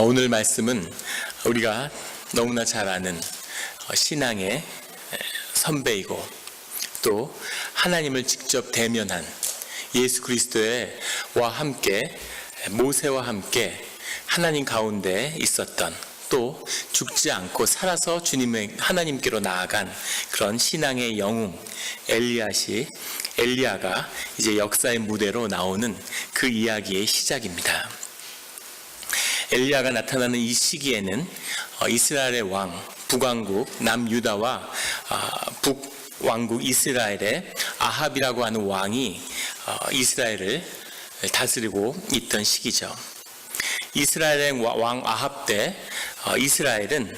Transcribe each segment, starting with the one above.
오늘 말씀은 우리가 너무나 잘 아는 신앙의 선배이고 또 하나님을 직접 대면한 예수 그리스도와 함께 모세와 함께 하나님 가운데 있었던 또 죽지 않고 살아서 주님의 하나님께로 나아간 그런 신앙의 영웅 엘리야가 이제 역사의 무대로 나오는 그 이야기의 시작입니다. 엘리야가 나타나는 이 시기에는 이스라엘의 왕 북왕국 남유다와 북왕국 이스라엘의 아합이라고 하는 왕이 이스라엘을 다스리고 있던 시기죠. 이스라엘의 왕 아합 때 이스라엘은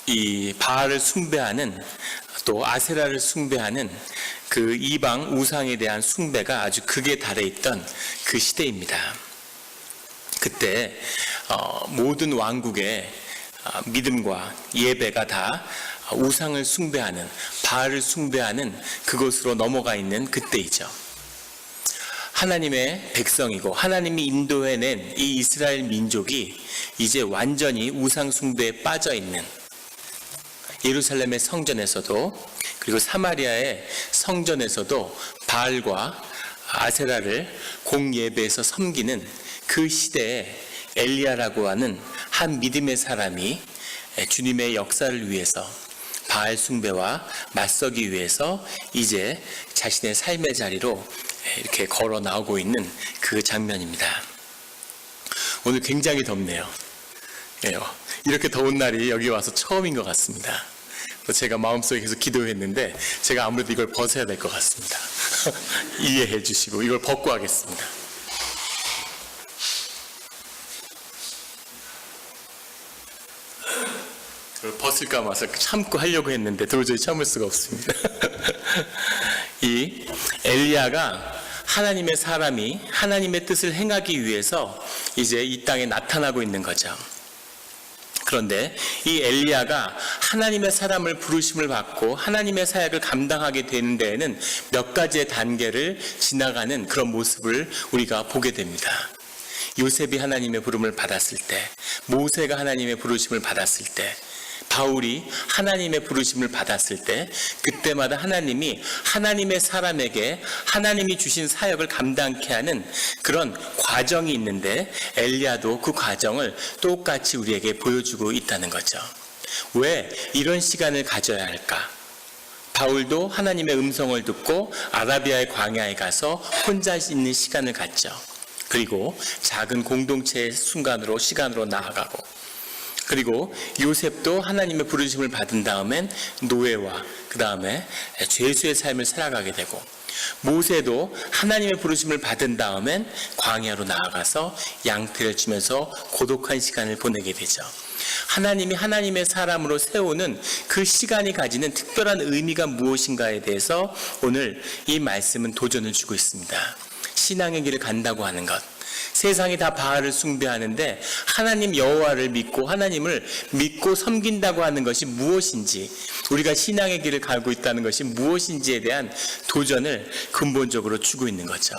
이 바알을 숭배하는 또 아세라를 숭배하는 그 이방 우상에 대한 숭배가 아주 극에 달해 있던 그 시대입니다. 그때 모든 왕국의 믿음과 예배가 다 우상을 숭배하는 바알을 숭배하는 그곳으로 넘어가 있는 그때이죠. 하나님의 백성이고 하나님이 인도해낸 이 이스라엘 민족이 이제 완전히 우상 숭배에 빠져 있는 예루살렘의 성전에서도 그리고 사마리아의 성전에서도 바알과 아세라를 공예배에서 섬기는 그 시대에 엘리야라고 하는 한 믿음의 사람이 주님의 역사를 위해서 바알 숭배와 맞서기 위해서 이제 자신의 삶의 자리로 이렇게 걸어 나오고 있는 그 장면입니다. 오늘 굉장히 덥네요. 이렇게 더운 날이 여기 와서 처음인 것 같습니다. 제가 마음속에 계속 기도했는데 제가 아무래도 이걸 벗어야 될 것 같습니다. 이해해 주시고 이걸 벗고 하겠습니다. 벗을까 마서 참고 하려고 했는데 도저히 참을 수가 없습니다. 이 엘리야가 하나님의 사람이 하나님의 뜻을 행하기 위해서 이제 이 땅에 나타나고 있는 거죠. 그런데 이 엘리야가 하나님의 사람을 부르심을 받고 하나님의 사역을 감당하게 되는 데에는 몇 가지의 단계를 지나가는 그런 모습을 우리가 보게 됩니다. 요셉이 하나님의 부름을 받았을 때, 모세가 하나님의 부르심을 받았을 때, 바울이 하나님의 부르심을 받았을 때 그때마다 하나님이 하나님의 사람에게 하나님이 주신 사역을 감당케 하는 그런 과정이 있는데 엘리야도 그 과정을 똑같이 우리에게 보여주고 있다는 거죠. 왜 이런 시간을 가져야 할까? 바울도 하나님의 음성을 듣고 아라비아의 광야에 가서 혼자 있는 시간을 갖죠. 그리고 작은 공동체의 시간으로 나아가고 그리고 요셉도 하나님의 부르심을 받은 다음엔 노예와 그 다음에 죄수의 삶을 살아가게 되고 모세도 하나님의 부르심을 받은 다음엔 광야로 나아가서 양떼를 치면서 고독한 시간을 보내게 되죠. 하나님이 하나님의 사람으로 세우는 그 시간이 가지는 특별한 의미가 무엇인가에 대해서 오늘 이 말씀은 도전을 주고 있습니다. 신앙의 길을 간다고 하는 것, 세상이 다 바알을 숭배하는데 하나님 여호와를 믿고 하나님을 믿고 섬긴다고 하는 것이 무엇인지, 우리가 신앙의 길을 가고 있다는 것이 무엇인지에 대한 도전을 근본적으로 주고 있는 거죠.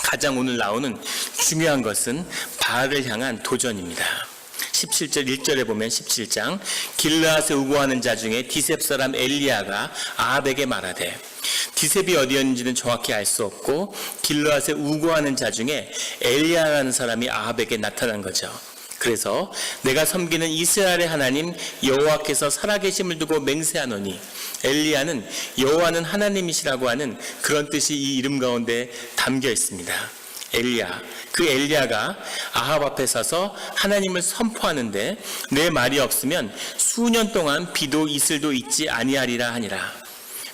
가장 오늘 나오는 중요한 것은 바알을 향한 도전입니다. 17절 1절에 보면 17장 길르앗에 우고하는 자 중에 디셉 사람 엘리야가 아합에게 말하되, 디셉이 어디였는지는 정확히 알 수 없고 길르앗에 우고하는 자 중에 엘리야라는 사람이 아합에게 나타난 거죠. 그래서 내가 섬기는 이스라엘의 하나님 여호와께서 살아계심을 두고 맹세하노니, 엘리야는 여호와는 하나님이시라고 하는 그런 뜻이 이 이름 가운데 담겨 있습니다. 그 엘리야가 아합 앞에 서서 하나님을 선포하는데 내 말이 없으면 수년 동안 비도 이슬도 있지 아니하리라 하니라.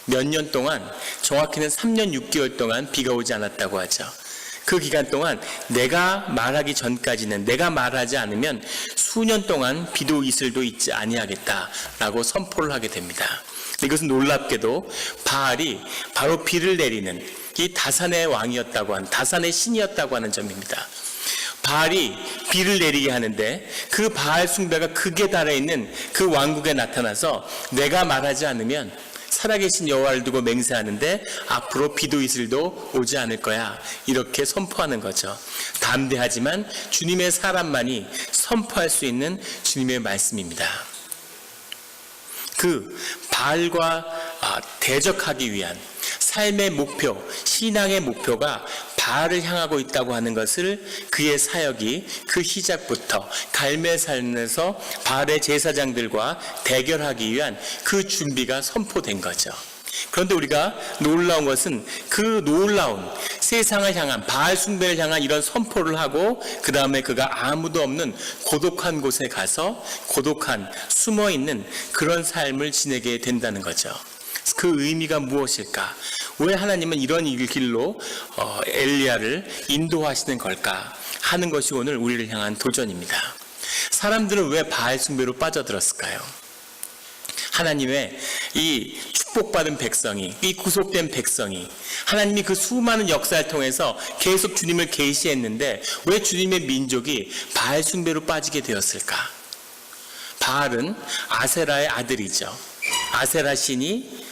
몇 년 동안, 정확히는 3년 6개월 동안 비가 오지 않았다고 하죠. 그 기간 동안 내가 말하기 전까지는, 내가 말하지 않으면 수년 동안 비도 이슬도 있지 아니하겠다라고 선포를 하게 됩니다. 이것은 놀랍게도 바알이 바로 비를 내리는 이 다산의 왕이었다고 하는, 다산의 신이었다고 하는 점입니다. 바알이 비를 내리게 하는데 그 바알 숭배가 극에 달해 있는 그 왕국에 나타나서 내가 말하지 않으면 살아계신 여호와를 두고 맹세하는데 앞으로 비도 이슬도 오지 않을 거야. 이렇게 선포하는 거죠. 담대하지만 주님의 사람만이 선포할 수 있는 주님의 말씀입니다. 그 바알과 대적하기 위한 삶의 목표, 신앙의 목표가 바알을 향하고 있다고 하는 것을 그의 사역이 그 시작부터 갈멜산에서 바알의 제사장들과 대결하기 위한 그 준비가 선포된 거죠. 그런데 우리가 놀라운 것은 그 놀라운 세상을 향한 바알 숭배를 향한 이런 선포를 하고 그 다음에 그가 아무도 없는 고독한 곳에 가서 고독한 숨어있는 그런 삶을 지내게 된다는 거죠. 그 의미가 무엇일까? 왜 하나님은 이런 길로 엘리야를 인도하시는 걸까 하는 것이 오늘 우리를 향한 도전입니다. 사람들은 왜 바알 숭배로 빠져들었을까요? 하나님의 이 축복받은 백성이, 이 구속된 백성이, 하나님이 그 수많은 역사를 통해서 계속 주님을 계시했는데 왜 주님의 민족이 바알 숭배로 빠지게 되었을까? 바알은 아세라의 아들이죠. 아세라 신이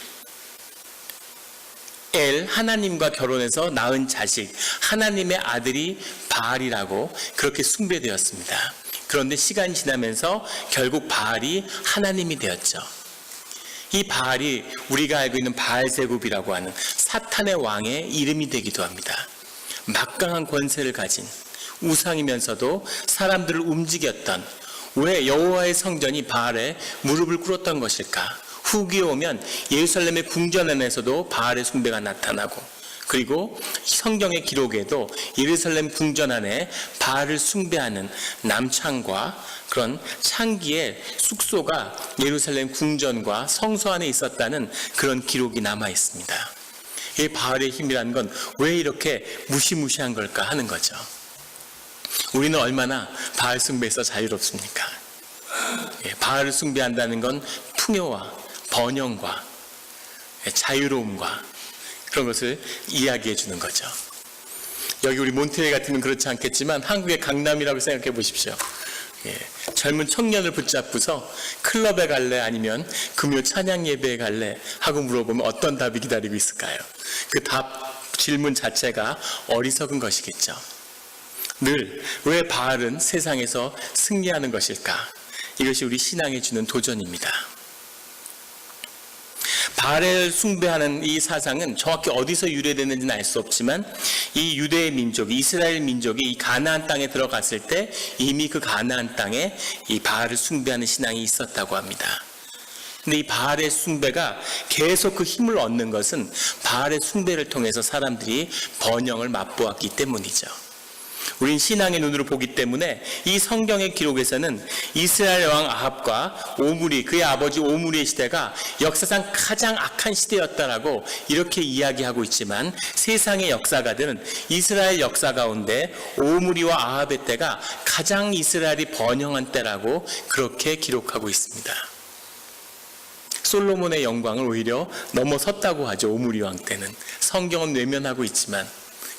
하나님과 결혼해서 낳은 자식, 하나님의 아들이 바알이라고 그렇게 숭배되었습니다. 그런데 시간이 지나면서 결국 바알이 하나님이 되었죠. 이 바알이 우리가 알고 있는 바알세굽이라고 하는 사탄의 왕의 이름이 되기도 합니다. 막강한 권세를 가진 우상이면서도 사람들을 움직였던, 왜 여호와의 성전이 바알에 무릎을 꿇었던 것일까? 후기에 오면 예루살렘의 궁전 안에서도 바알의 숭배가 나타나고, 그리고 성경의 기록에도 예루살렘 궁전 안에 바알을 숭배하는 남창과 그런 창기의 숙소가 예루살렘 궁전과 성소 안에 있었다는 그런 기록이 남아 있습니다. 이 바알의 힘이라는 건 왜 이렇게 무시무시한 걸까 하는 거죠. 우리는 얼마나 바알 숭배에서 자유롭습니까? 바알을 숭배한다는 건 풍요와 번영과 자유로움과 그런 것을 이야기해 주는 거죠. 여기 우리 몬트레이 같으면 그렇지 않겠지만 한국의 강남이라고 생각해 보십시오. 젊은 청년을 붙잡고서 클럽에 갈래 아니면 금요 찬양 예배에 갈래 하고 물어보면 어떤 답이 기다리고 있을까요? 그 답 질문 자체가 어리석은 것이겠죠. 늘 왜 바알은 세상에서 승리하는 것일까? 이것이 우리 신앙에 주는 도전입니다. 바알을 숭배하는 이 사상은 정확히 어디서 유래되는지는 알 수 없지만 이 유대의 민족, 이스라엘 민족이 이 가나안 땅에 들어갔을 때 이미 그 가나안 땅에 이 바알을 숭배하는 신앙이 있었다고 합니다. 근데 이 바알의 숭배가 계속 그 힘을 얻는 것은 바알의 숭배를 통해서 사람들이 번영을 맛보았기 때문이죠. 우린 신앙의 눈으로 보기 때문에 이 성경의 기록에서는 이스라엘 왕 아합과 오므리, 그의 아버지 오므리의 시대가 역사상 가장 악한 시대였다라고 이렇게 이야기하고 있지만 세상의 역사가들은 이스라엘 역사 가운데 오므리와 아합의 때가 가장 이스라엘이 번영한 때라고 그렇게 기록하고 있습니다. 솔로몬의 영광을 오히려 넘어섰다고 하죠. 오므리 왕 때는. 성경은 외면하고 있지만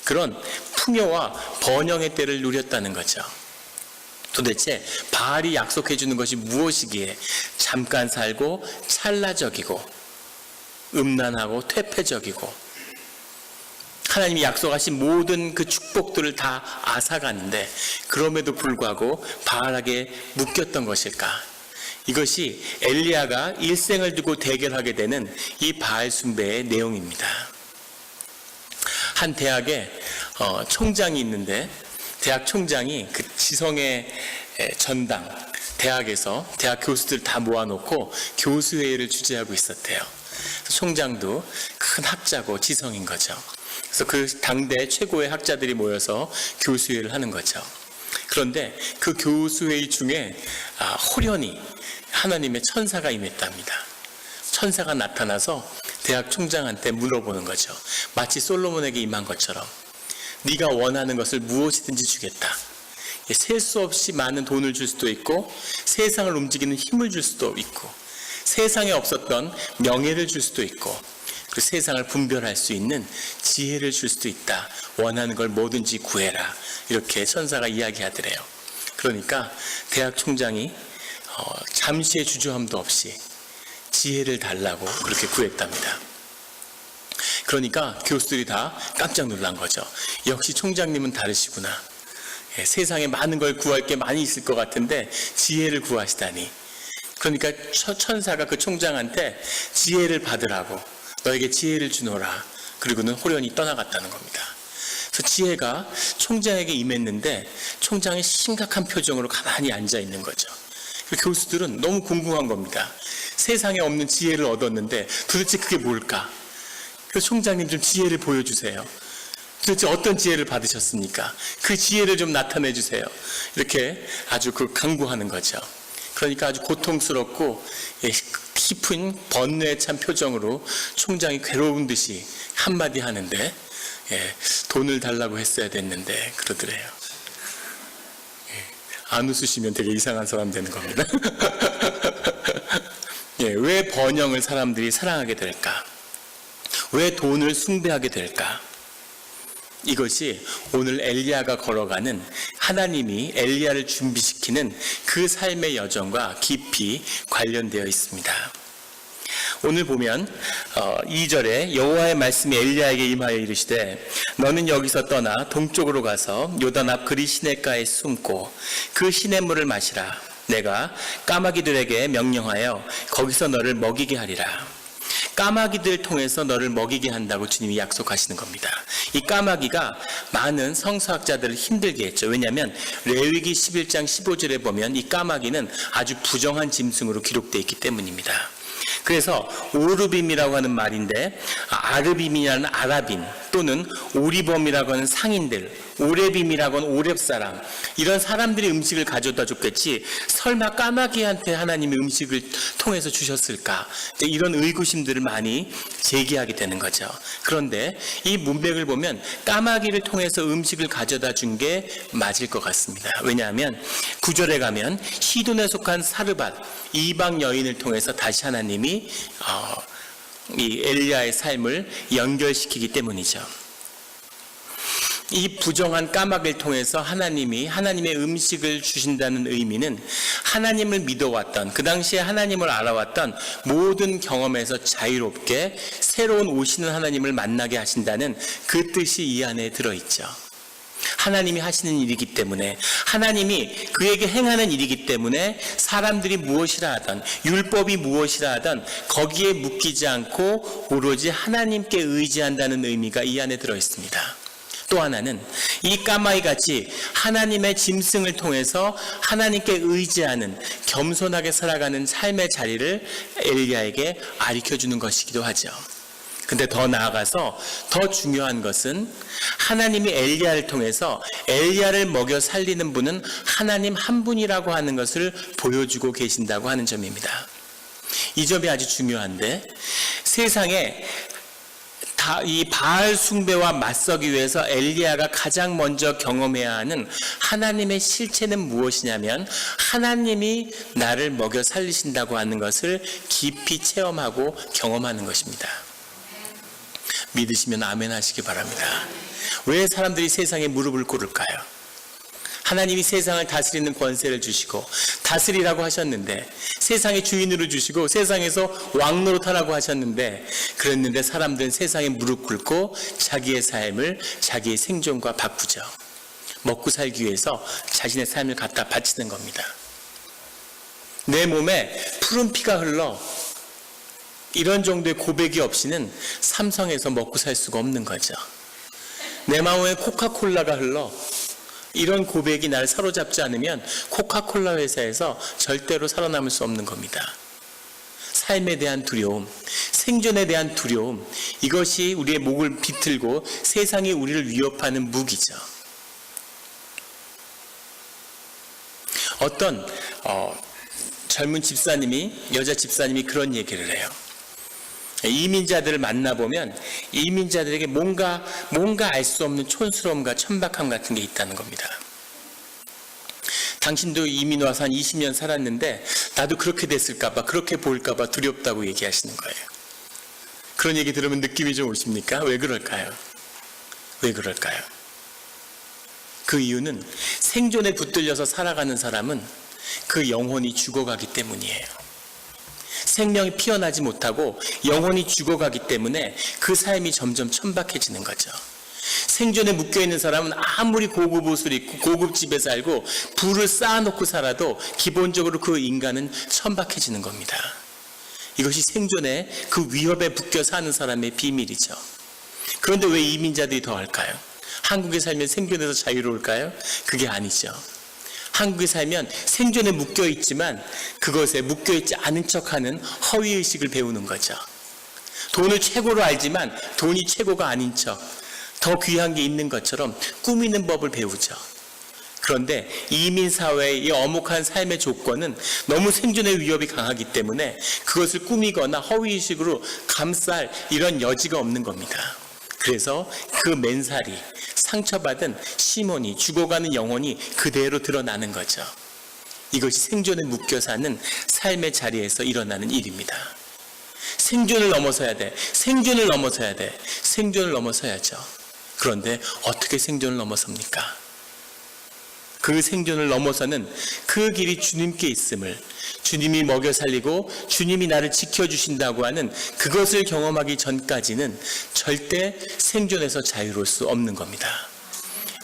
그런 풍요와 번영의 때를 누렸다는 거죠. 도대체 바알이 약속해 주는 것이 무엇이기에 잠깐 살고 찰나적이고 음란하고 퇴폐적이고 하나님이 약속하신 모든 그 축복들을 다 앗아가는데 그럼에도 불구하고 바알에게 묶였던 것일까? 이것이 엘리야가 일생을 두고 대결하게 되는 이 바알 숭배의 내용입니다. 한 대학에 총장이 있는데 대학 총장이 그 지성의 전당 대학에서 대학 교수들 다 모아놓고 교수회의를 주재하고 있었대요. 총장도 큰 학자고 지성인 거죠. 그래서 그 당대 최고의 학자들이 모여서 교수회의를 하는 거죠. 그런데 그 교수회의 중에 호련히 하나님의 천사가 임했답니다. 천사가 나타나서 대학 총장한테 물어보는 거죠. 마치 솔로몬에게 임한 것처럼 네가 원하는 것을 무엇이든지 주겠다. 셀 수 없이 많은 돈을 줄 수도 있고 세상을 움직이는 힘을 줄 수도 있고 세상에 없었던 명예를 줄 수도 있고 그 세상을 분별할 수 있는 지혜를 줄 수도 있다. 원하는 걸 뭐든지 구해라. 이렇게 천사가 이야기하더래요. 그러니까 대학 총장이 잠시의 주저함도 없이 지혜를 달라고 그렇게 구했답니다. 그러니까 교수들이 다 깜짝 놀란 거죠. 역시 총장님은 다르시구나. 세상에 많은 걸 구할 게 많이 있을 것 같은데 지혜를 구하시다니. 그러니까 천사가 그 총장한테 지혜를 받으라고, 너에게 지혜를 주노라. 그리고는 호련히 떠나갔다는 겁니다. 그래서 지혜가 총장에게 임했는데 총장이 심각한 표정으로 가만히 앉아 있는 거죠. 교수들은 너무 궁금한 겁니다. 세상에 없는 지혜를 얻었는데 도대체 그게 뭘까? 그래서 총장님 좀 지혜를 보여주세요. 도대체 어떤 지혜를 받으셨습니까? 그 지혜를 좀 나타내 주세요. 이렇게 아주 강구하는 거죠. 그러니까 아주 고통스럽고 깊은 번뇌에 찬 표정으로 총장이 괴로운 듯이 한마디 하는데, 돈을 달라고 했어야 됐는데 그러더래요. 안 웃으시면 되게 이상한 사람 되는 겁니다. 왜 번영을 사람들이 사랑하게 될까? 왜 돈을 숭배하게 될까? 이것이 오늘 엘리야가 걸어가는, 하나님이 엘리야를 준비시키는 그 삶의 여정과 깊이 관련되어 있습니다. 오늘 보면 2절에 여호와의 말씀이 엘리야에게 임하여 이르시되 너는 여기서 떠나 동쪽으로 가서 요단 앞 그리 시냇가에 숨고 그 시냇물을 마시라. 내가 까마귀들에게 명령하여 거기서 너를 먹이게 하리라. 까마귀들 통해서 너를 먹이게 한다고 주님이 약속하시는 겁니다. 이 까마귀가 많은 성서학자들을 힘들게 했죠. 왜냐하면 레위기 11장 15절에 보면 이 까마귀는 아주 부정한 짐승으로 기록되어 있기 때문입니다. 그래서 오르빔이라고 하는 말인데, 아르빔이라는 아랍인, 또는 오리범이라고 하는 상인들, 오레빔이라고 하는 오렙 사람, 이런 사람들이 음식을 가져다 줬겠지 설마 까마귀한테 하나님이 음식을 통해서 주셨을까? 이런 의구심들을 많이 제기하게 되는 거죠. 그런데 이 문맥을 보면 까마귀를 통해서 음식을 가져다 준 게 맞을 것 같습니다. 왜냐하면 9절에 가면 시돈에 속한 사르밧, 이방 여인을 통해서 다시 하나님이 이 엘리야의 삶을 연결시키기 때문이죠. 이 부정한 까마귀를 통해서 하나님이 하나님의 음식을 주신다는 의미는 하나님을 믿어왔던, 그 당시에 하나님을 알아왔던 모든 경험에서 자유롭게 새로운 오시는 하나님을 만나게 하신다는 그 뜻이 이 안에 들어있죠. 하나님이 하시는 일이기 때문에, 하나님이 그에게 행하는 일이기 때문에 사람들이 무엇이라 하던, 율법이 무엇이라 하던 거기에 묶이지 않고 오로지 하나님께 의지한다는 의미가 이 안에 들어있습니다. 또 하나는 이 까마귀같이 하나님의 짐승을 통해서 하나님께 의지하는, 겸손하게 살아가는 삶의 자리를 엘리야에게 가르쳐주는 것이기도 하죠. 근데 더 나아가서 더 중요한 것은 하나님이 엘리야를 통해서 엘리야를 먹여 살리는 분은 하나님 한 분이라고 하는 것을 보여주고 계신다고 하는 점입니다. 이 점이 아주 중요한데, 세상에 이 바알 숭배와 맞서기 위해서 엘리야가 가장 먼저 경험해야 하는 하나님의 실체는 무엇이냐면, 하나님이 나를 먹여 살리신다고 하는 것을 깊이 체험하고 경험하는 것입니다. 믿으시면 아멘 하시기 바랍니다. 왜 사람들이 세상에 무릎을 꿇을까요? 하나님이 세상을 다스리는 권세를 주시고 다스리라고 하셨는데, 세상의 주인으로 주시고 세상에서 왕 노릇하라고 하셨는데, 그랬는데 사람들은 세상에 무릎 꿇고 자기의 삶을, 자기의 생존과 바꾸죠. 먹고 살기 위해서 자신의 삶을 갖다 바치는 겁니다. 내 몸에 푸른 피가 흘러 이런 정도의 고백이 없이는 삼성에서 먹고 살 수가 없는 거죠. 내 마음에 코카콜라가 흘러 이런 고백이 나를 사로잡지 않으면 코카콜라 회사에서 절대로 살아남을 수 없는 겁니다. 삶에 대한 두려움, 생존에 대한 두려움, 이것이 우리의 목을 비틀고 세상이 우리를 위협하는 무기죠. 어떤 젊은 집사님이, 여자 집사님이 그런 얘기를 해요. 이민자들을 만나보면 이민자들에게 뭔가 알 수 없는 촌스러움과 천박함 같은 게 있다는 겁니다. 당신도 이민 와서 한 20년 살았는데 나도 그렇게 됐을까봐, 그렇게 보일까봐 두렵다고 얘기하시는 거예요. 그런 얘기 들으면 느낌이 좀 오십니까? 왜 그럴까요? 왜 그럴까요? 그 이유는 생존에 붙들려서 살아가는 사람은 그 영혼이 죽어가기 때문이에요. 생명이 피어나지 못하고 영혼이 죽어가기 때문에 그 삶이 점점 천박해지는 거죠. 생존에 묶여있는 사람은 아무리 고급 옷을 입고 고급 집에 살고 부를 쌓아놓고 살아도 기본적으로 그 인간은 천박해지는 겁니다. 이것이 생존의 그 위협에 묶여 사는 사람의 비밀이죠. 그런데 왜 이민자들이 더 할까요? 한국에 살면 생존에서 자유로울까요? 그게 아니죠. 한국에 살면 생존에 묶여있지만 그것에 묶여있지 않은 척하는 허위의식을 배우는 거죠. 돈을 최고로 알지만 돈이 최고가 아닌 척, 더 귀한 게 있는 것처럼 꾸미는 법을 배우죠. 그런데 이민사회의 이 엄혹한 삶의 조건은 너무 생존의 위협이 강하기 때문에 그것을 꾸미거나 허위의식으로 감쌀 이런 여지가 없는 겁니다. 그래서 그 맨살이 상처받은 시몬이 죽어가는 영혼이 그대로 드러나는 거죠. 이것이 생존에 묶여 사는 삶의 자리에서 일어나는 일입니다. 생존을 넘어서야 돼. 생존을 넘어서야 돼. 생존을 넘어서야죠. 그런데 어떻게 생존을 넘어섭니까? 그 생존을 넘어서는 그 길이 주님께 있음을, 주님이 먹여 살리고 주님이 나를 지켜주신다고 하는 그것을 경험하기 전까지는 절대 생존에서 자유로울 수 없는 겁니다.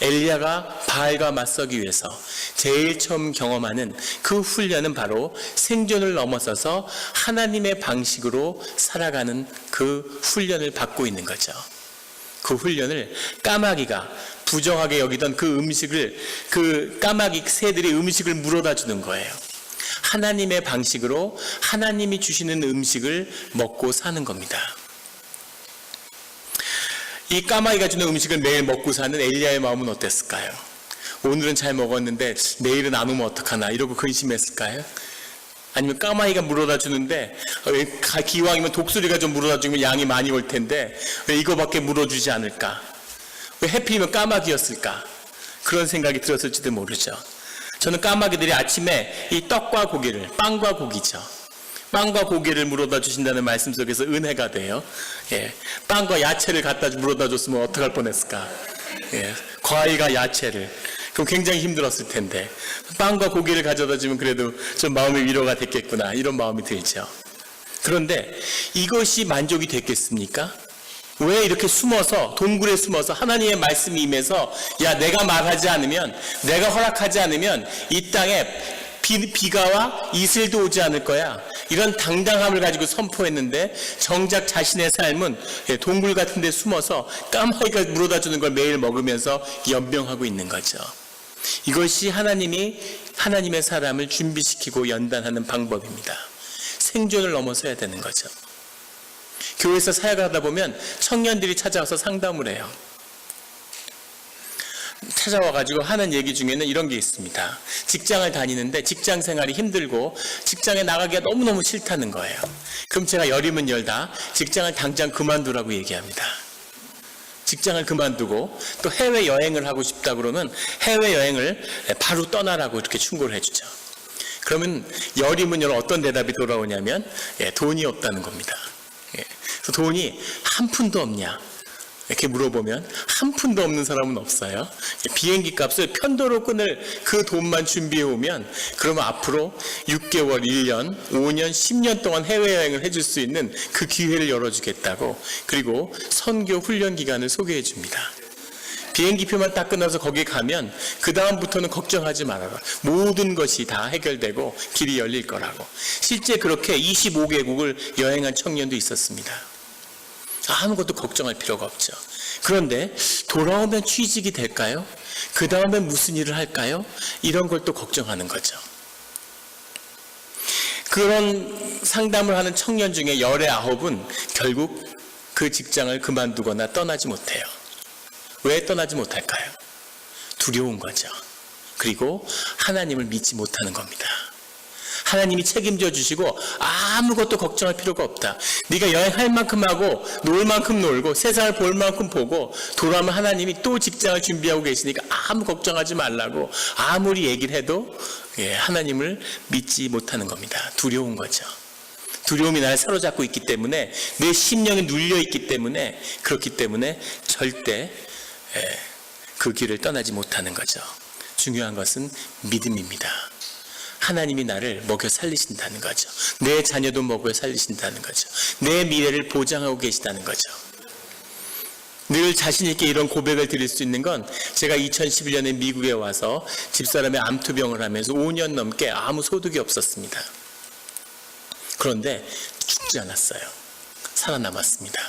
엘리야가 바알과 맞서기 위해서 제일 처음 경험하는 그 훈련은 바로 생존을 넘어서서 하나님의 방식으로 살아가는 그 훈련을 받고 있는 거죠. 그 훈련을 까마귀가 부정하게 여기던 그 음식을, 그 까마귀 새들이 음식을 물어다 주는 거예요. 하나님의 방식으로 하나님이 주시는 음식을 먹고 사는 겁니다. 이 까마귀가 주는 음식을 매일 먹고 사는 엘리야의 마음은 어땠을까요? 오늘은 잘 먹었는데 내일은 안 오면 어떡하나 이러고 근심했을까요? 아니면 까마귀가 물어다 주는데 기왕이면 독수리가 좀 물어다 주면 양이 많이 올 텐데 왜 이거밖에 물어주지 않을까? 왜 해필이면 까마귀였을까? 그런 생각이 들었을지도 모르죠. 저는 까마귀들이 아침에 이 떡과 고기를, 빵과 고기죠. 빵과 고기를 물어다 주신다는 말씀 속에서 은혜가 돼요. 예, 빵과 야채를 갖다 물어다 줬으면 어떡할 뻔했을까? 예, 과일과 야채를. 그럼 굉장히 힘들었을 텐데 빵과 고기를 가져다 주면 그래도 좀 마음의 위로가 됐겠구나 이런 마음이 들죠. 그런데 이것이 만족이 됐겠습니까? 왜 이렇게 숨어서 동굴에 숨어서 하나님의 말씀이 임해서 야 내가 말하지 않으면 내가 허락하지 않으면 이 땅에 비가 와 이슬도 오지 않을 거야 이런 당당함을 가지고 선포했는데 정작 자신의 삶은 동굴 같은 데 숨어서 까마귀가 물어다 주는 걸 매일 먹으면서 연명하고 있는 거죠. 이것이 하나님의 사람을 준비시키고 연단하는 방법입니다. 생존을 넘어서야 되는 거죠. 교회에서 사역하다 보면 청년들이 찾아와서 상담을 해요. 찾아와가지고 하는 얘기 중에는 이런 게 있습니다. 직장을 다니는데 직장 생활이 힘들고 직장에 나가기가 너무너무 싫다는 거예요. 그럼 제가 열이면 열다 직장을 당장 그만두라고 얘기합니다. 직장을 그만두고 또 해외여행을 하고 싶다 그러면 해외여행을 바로 떠나라고 이렇게 충고를 해주죠. 그러면 열이면 열 어떤 대답이 돌아오냐면 돈이 없다는 겁니다. 그래서 돈이 한 푼도 없냐 이렇게 물어보면 한 푼도 없는 사람은 없어요. 비행기 값을 편도로 끊을 그 돈만 준비해 오면 그러면 앞으로 6개월, 1년, 5년, 10년 동안 해외여행을 해줄 수 있는 그 기회를 열어주겠다고 그리고 선교 훈련 기간을 소개해 줍니다. 비행기표만 딱 끊어서 거기 가면 그 다음부터는 걱정하지 말아라. 모든 것이 다 해결되고 길이 열릴 거라고. 실제 그렇게 25개국을 여행한 청년도 있었습니다. 아무것도 걱정할 필요가 없죠. 그런데 돌아오면 취직이 될까요? 그 다음에 무슨 일을 할까요? 이런 걸 또 걱정하는 거죠. 그런 상담을 하는 청년 중에 19은 결국 그 직장을 그만두거나 떠나지 못해요. 왜 떠나지 못할까요? 두려운 거죠. 그리고 하나님을 믿지 못하는 겁니다. 하나님이 책임져 주시고 아무것도 걱정할 필요가 없다. 네가 여행할 만큼 하고 놀 만큼 놀고 세상을 볼 만큼 보고 돌아오면 하나님이 또 직장을 준비하고 계시니까 아무 걱정하지 말라고 아무리 얘기를 해도 하나님을 믿지 못하는 겁니다. 두려운 거죠. 두려움이 나를 사로잡고 있기 때문에 내 심령이 눌려 있기 때문에 그렇기 때문에 절대 그 길을 떠나지 못하는 거죠. 중요한 것은 믿음입니다. 하나님이 나를 먹여 살리신다는 거죠. 내 자녀도 먹여 살리신다는 거죠. 내 미래를 보장하고 계시다는 거죠. 늘 자신 있게 이런 고백을 드릴 수 있는 건 제가 2011년에 미국에 와서 집사람의 암투병을 하면서 5년 넘게 아무 소득이 없었습니다. 그런데 죽지 않았어요. 살아남았습니다.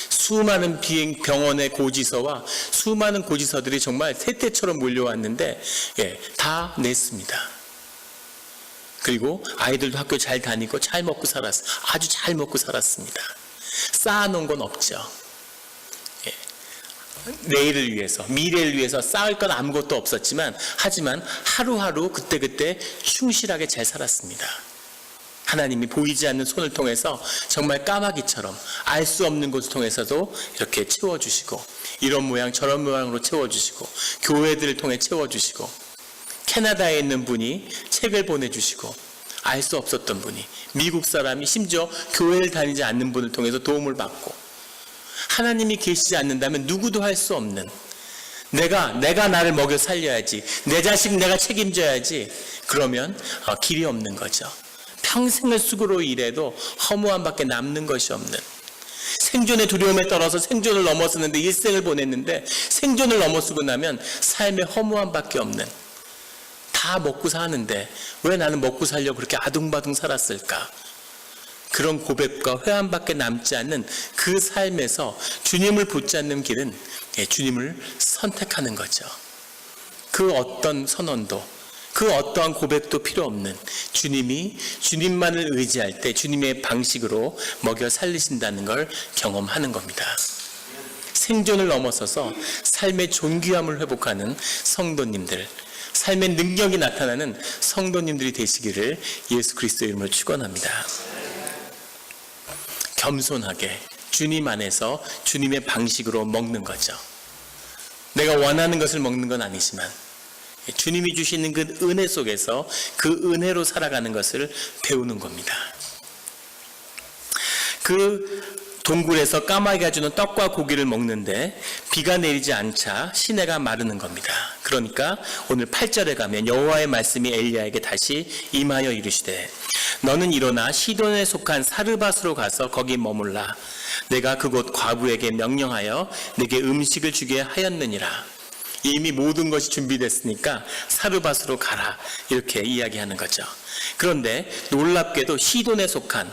수많은 병원의 고지서와 수많은 고지서들이 정말 새떼처럼 몰려왔는데 다 냈습니다. 그리고 아이들도 학교 잘 다니고 잘 먹고 살았어요. 아주 잘 먹고 살았습니다. 쌓아놓은 건 없죠. 내일을 위해서, 미래를 위해서 쌓을 건 아무것도 없었지만 하지만 하루하루 그때그때 충실하게 잘 살았습니다. 하나님이 보이지 않는 손을 통해서 정말 까마귀처럼 알 수 없는 곳을 통해서도 이렇게 채워주시고, 이런 모양 저런 모양으로 채워주시고, 교회들을 통해 채워주시고, 캐나다에 있는 분이 책을 보내주시고, 알 수 없었던 분이, 미국 사람이 심지어 교회를 다니지 않는 분을 통해서 도움을 받고, 하나님이 계시지 않는다면 누구도 할 수 없는, 내가 나를 먹여 살려야지, 내 자식 내가 책임져야지, 그러면 길이 없는 거죠. 평생을 수고로 일해도 허무함밖에 남는 것이 없는, 생존의 두려움에 떨어서 생존을 넘어서는데 일생을 보냈는데 생존을 넘어서고 나면 삶의 허무함밖에 없는, 다 먹고 사는데 왜 나는 먹고 살려고 그렇게 아둥바둥 살았을까? 그런 고백과 회한밖에 남지 않는 그 삶에서 주님을 붙잡는 길은 주님을 선택하는 거죠. 그 어떤 선언도, 그 어떠한 고백도 필요 없는 주님만을 의지할 때 주님의 방식으로 먹여 살리신다는 걸 경험하는 겁니다. 생존을 넘어서서 삶의 존귀함을 회복하는 성도님들, 삶의 능력이 나타나는 성도님들이 되시기를 예수 그리스도의 이름으로 축원합니다. 겸손하게 주님 안에서 주님의 방식으로 먹는 거죠. 내가 원하는 것을 먹는 건 아니지만 주님이 주시는 그 은혜 속에서 그 은혜로 살아가는 것을 배우는 겁니다. 그 동굴에서 까마귀가 주는 떡과 고기를 먹는데 비가 내리지 않자 시내가 마르는 겁니다. 그러니까 오늘 8절에 가면 여호와의 말씀이 엘리야에게 다시 임하여 이르시되 너는 일어나 시돈에 속한 사르밧으로 가서 거기 머물라. 내가 그곳 과부에게 명령하여 내게 음식을 주게 하였느니라. 이미 모든 것이 준비됐으니까 사르밧으로 가라, 이렇게 이야기하는 거죠. 그런데 놀랍게도 시돈에 속한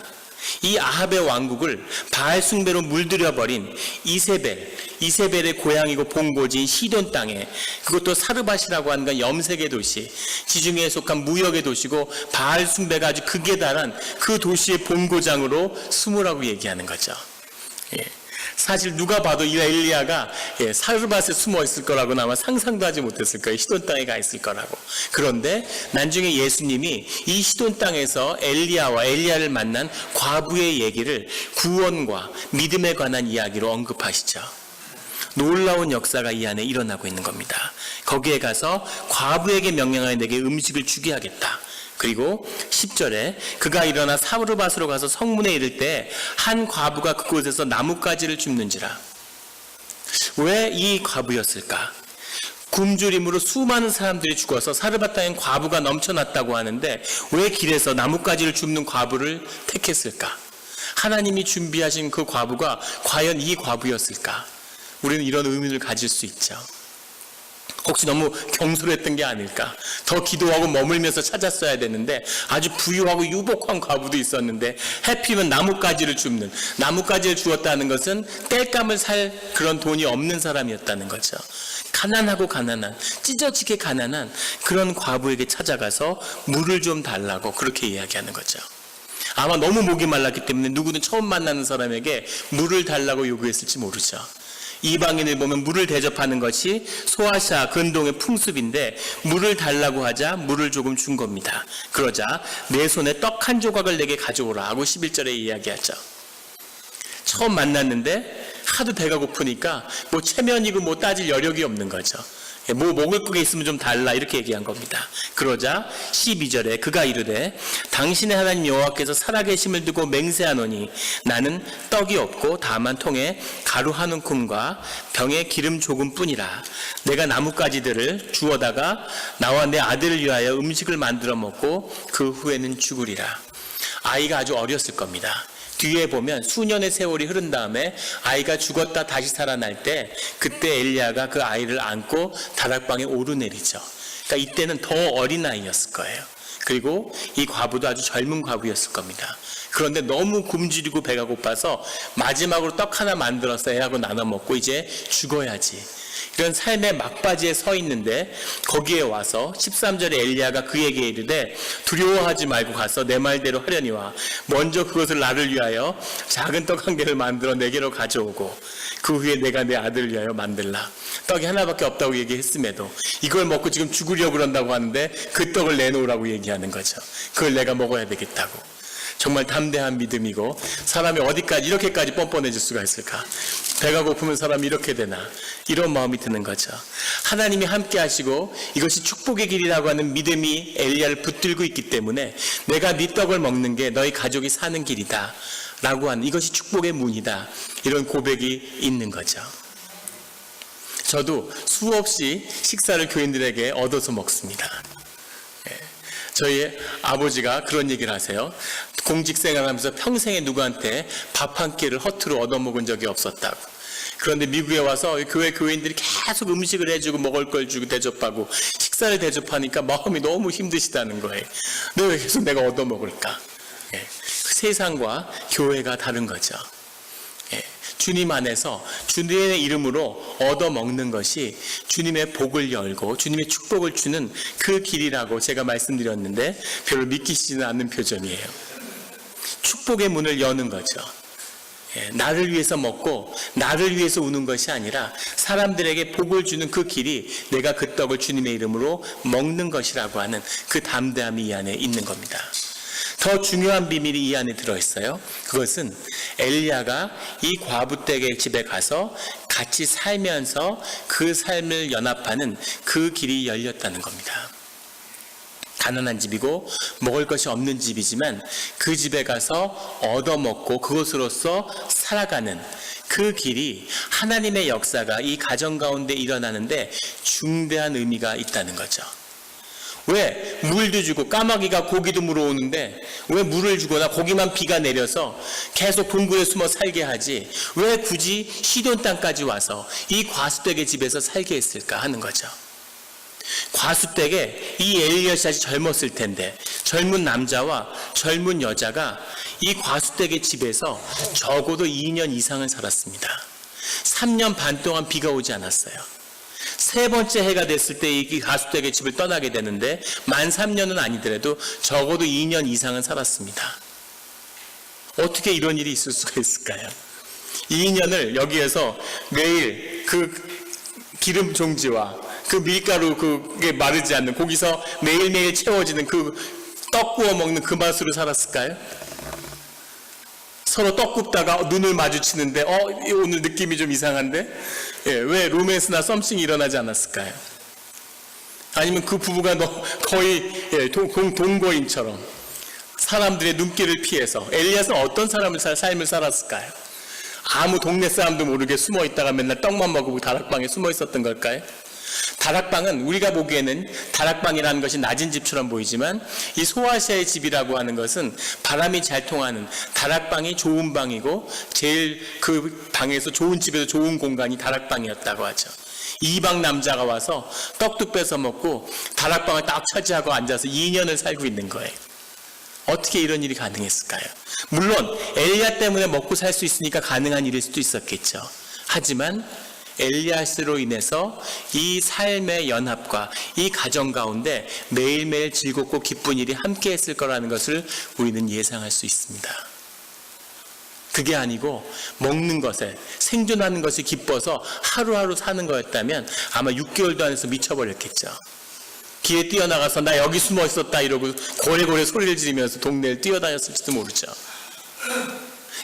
이 아합의 왕국을 바알 숭배로 물들여버린 이세벨의 고향이고 본고지인 시돈 땅에, 그것도 사르밧이라고 하는 건 염색의 도시, 지중해에 속한 무역의 도시고 바알 숭배가 아주 극에 달한 그 도시의 본고장으로 숨으라고 얘기하는 거죠. 사실 누가 봐도 이 엘리야가 사르밧에 숨어 있을 거라고는 아마 상상도 하지 못했을 거예요. 시돈 땅에 가 있을 거라고. 그런데 나중에 예수님이 이 시돈 땅에서 엘리야를 만난 과부의 얘기를 구원과 믿음에 관한 이야기로 언급하시죠. 놀라운 역사가 이 안에 일어나고 있는 겁니다. 거기에 가서 과부에게 명령하여 내게 음식을 주게 하겠다. 그리고 10절에 그가 일어나 사르밧으로 가서 성문에 이를 때 한 과부가 그곳에서 나뭇가지를 줍는지라. 왜 이 과부였을까? 굶주림으로 수많은 사람들이 죽어서 사르밧 땅엔 과부가 넘쳐났다고 하는데 왜 길에서 나뭇가지를 줍는 과부를 택했을까? 하나님이 준비하신 그 과부가 과연 이 과부였을까? 우리는 이런 의문을 가질 수 있죠. 혹시 너무 경솔했던 게 아닐까? 더 기도하고 머물면서 찾았어야 되는데 아주 부유하고 유복한 과부도 있었는데 해피면 나뭇가지를 줍는, 나뭇가지를 주었다는 것은 땔감을 살 그런 돈이 없는 사람이었다는 거죠. 가난하고 가난한, 찢어지게 가난한 그런 과부에게 찾아가서 물을 좀 달라고 그렇게 이야기하는 거죠. 아마 너무 목이 말랐기 때문에 누구든 처음 만나는 사람에게 물을 달라고 요구했을지 모르죠. 이방인을 보면 물을 대접하는 것이 소아시아 근동의 풍습인데 물을 달라고 하자 물을 조금 준 겁니다. 그러자 내 손에 떡 한 조각을 내게 가져오라 하고 11절에 이야기하죠. 처음 만났는데 하도 배가 고프니까 뭐 체면이고 뭐 따질 여력이 없는 거죠. 뭐 먹을 게 있으면 좀 달라 이렇게 얘기한 겁니다. 그러자 12절에 그가 이르되 당신의 하나님 여호와께서 살아계심을 두고 맹세하노니 나는 떡이 없고 다만 통에 가루 한 움큼과 병에 기름 조금뿐이라. 내가 나뭇가지들을 주워다가 나와 내 아들을 위하여 음식을 만들어 먹고 그 후에는 죽으리라. 아이가 아주 어렸을 겁니다. 뒤에 보면 수년의 세월이 흐른 다음에 아이가 죽었다 다시 살아날 때 그때 엘리야가 그 아이를 안고 다락방에 오르내리죠. 그러니까 이때는 더 어린 아이였을 거예요. 그리고 이 과부도 아주 젊은 과부였을 겁니다. 그런데 너무 굶주리고 배가 고파서 마지막으로 떡 하나 만들어서 애하고 나눠 먹고 이제 죽어야지. 이런 삶의 막바지에 서 있는데 거기에 와서 13절에 엘리야가 그에게 이르되 두려워하지 말고 가서 내 말대로 하려니와 먼저 그것을 나를 위하여 작은 떡 한 개를 만들어 내게로 가져오고 그 후에 내가 내 아들을 위하여 만들라. 떡이 하나밖에 없다고 얘기했음에도 이걸 먹고 지금 죽으려고 그런다고 하는데 그 떡을 내놓으라고 얘기하는 거죠. 그걸 내가 먹어야 되겠다고. 정말 담대한 믿음이고 사람이 어디까지 이렇게까지 뻔뻔해질 수가 있을까? 배가 고프면 사람이 이렇게 되나? 이런 마음이 드는 거죠. 하나님이 함께 하시고 이것이 축복의 길이라고 하는 믿음이 엘리야를 붙들고 있기 때문에 내가 네 떡을 먹는 게 너희 가족이 사는 길이다 라고 하는 이것이 축복의 문이다. 이런 고백이 있는 거죠. 저도 수없이 식사를 교인들에게 얻어서 먹습니다. 저희 아버지가 그런 얘기를 하세요. 공직생활하면서 평생에 누구한테 밥 한 끼를 허투루 얻어먹은 적이 없었다고. 그런데 미국에 와서 교회 교인들이 계속 음식을 해주고 먹을 걸 주고 대접하고 식사를 대접하니까 마음이 너무 힘드시다는 거예요. 왜 계속 내가 얻어먹을까? 그 세상과 교회가 다른 거죠. 주님 안에서 주님의 이름으로 얻어먹는 것이 주님의 복을 열고 주님의 축복을 주는 그 길이라고 제가 말씀드렸는데 별로 믿기시지는 않는 표정이에요. 축복의 문을 여는 거죠. 나를 위해서 먹고 나를 위해서 우는 것이 아니라 사람들에게 복을 주는 그 길이 내가 그 떡을 주님의 이름으로 먹는 것이라고 하는 그 담대함이 이 안에 있는 겁니다. 더 중요한 비밀이 이 안에 들어있어요. 그것은 엘리야가 이 과부 댁의 집에 가서 같이 살면서 그 삶을 연합하는 그 길이 열렸다는 겁니다. 가난한 집이고 먹을 것이 없는 집이지만 그 집에 가서 얻어먹고 그것으로서 살아가는 그 길이 하나님의 역사가 이 가정 가운데 일어나는데 중대한 의미가 있다는 거죠. 왜 물도 주고 까마귀가 고기도 물어오는데 왜 물을 주거나 고기만 비가 내려서 계속 동굴에 숨어 살게 하지 왜 굳이 시돈 땅까지 와서 이 과수댁의 집에서 살게 했을까 하는 거죠. 과수댁에 이 엘리야이 젊었을 텐데 젊은 남자와 젊은 여자가 이 과수댁의 집에서 적어도 2년 이상을 살았습니다. 3년 반 동안 비가 오지 않았어요. 세 번째 해가 됐을 때 이 과수댁의 집을 떠나게 되는데 만 3년은 아니더라도 적어도 2년 이상은 살았습니다. 어떻게 이런 일이 있을 수가 있을까요? 2년을 여기에서 매일 그 기름 종지와 그 밀가루 그게 마르지 않는 거기서 매일매일 채워지는 그 떡 구워 먹는 그 맛으로 살았을까요? 서로 떡 굽다가 눈을 마주치는데 오늘 느낌이 좀 이상한데 왜 로맨스나 썸씽이 일어나지 않았을까요? 아니면 그 부부가 거의 동거인처럼 사람들의 눈길을 피해서 엘리야는 어떤 삶을 살았을까요? 아무 동네 사람도 모르게 숨어 있다가 맨날 떡만 먹고 다락방에 숨어 있었던 걸까요? 다락방은 우리가 보기에는 다락방이라는 것이 낮은 집처럼 보이지만 이 소아시아의 집이라고 하는 것은 바람이 잘 통하는 다락방이 좋은 방이고 제일 그 방에서 좋은 집에서 좋은 공간이 다락방이었다고 하죠. 이방 남자가 와서 떡도 뺏어 먹고 다락방을 딱 차지하고 앉아서 2년을 살고 있는 거예요. 어떻게 이런 일이 가능했을까요? 물론 엘리야 때문에 먹고 살 수 있으니까 가능한 일일 수도 있었겠죠. 하지만 엘리야스로 인해서 이 삶의 연합과 이 가정 가운데 매일매일 즐겁고 기쁜 일이 함께 했을 거라는 것을 우리는 예상할 수 있습니다. 그게 아니고 먹는 것에 생존하는 것이 기뻐서 하루하루 사는 거였다면 아마 6개월도 안 해서 미쳐버렸겠죠. 길에 뛰어나가서 나 여기 숨어 있었다 이러고 고래고래 소리를 지르면서 동네를 뛰어다녔을지도 모르죠.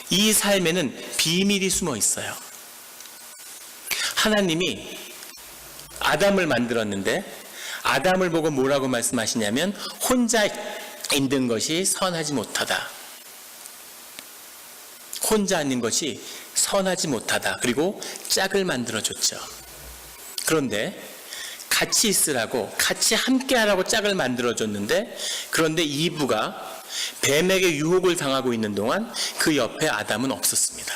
이 삶에는 비밀이 숨어 있어요. 하나님이 아담을 만들었는데 아담을 보고 뭐라고 말씀하시냐면 혼자 있는 것이 선하지 못하다. 혼자 있는 것이 선하지 못하다. 그리고 짝을 만들어줬죠. 그런데 같이 있으라고, 같이 함께하라고 짝을 만들어줬는데, 그런데 이브가 뱀에게 유혹을 당하고 있는 동안 그 옆에 아담은 없었습니다.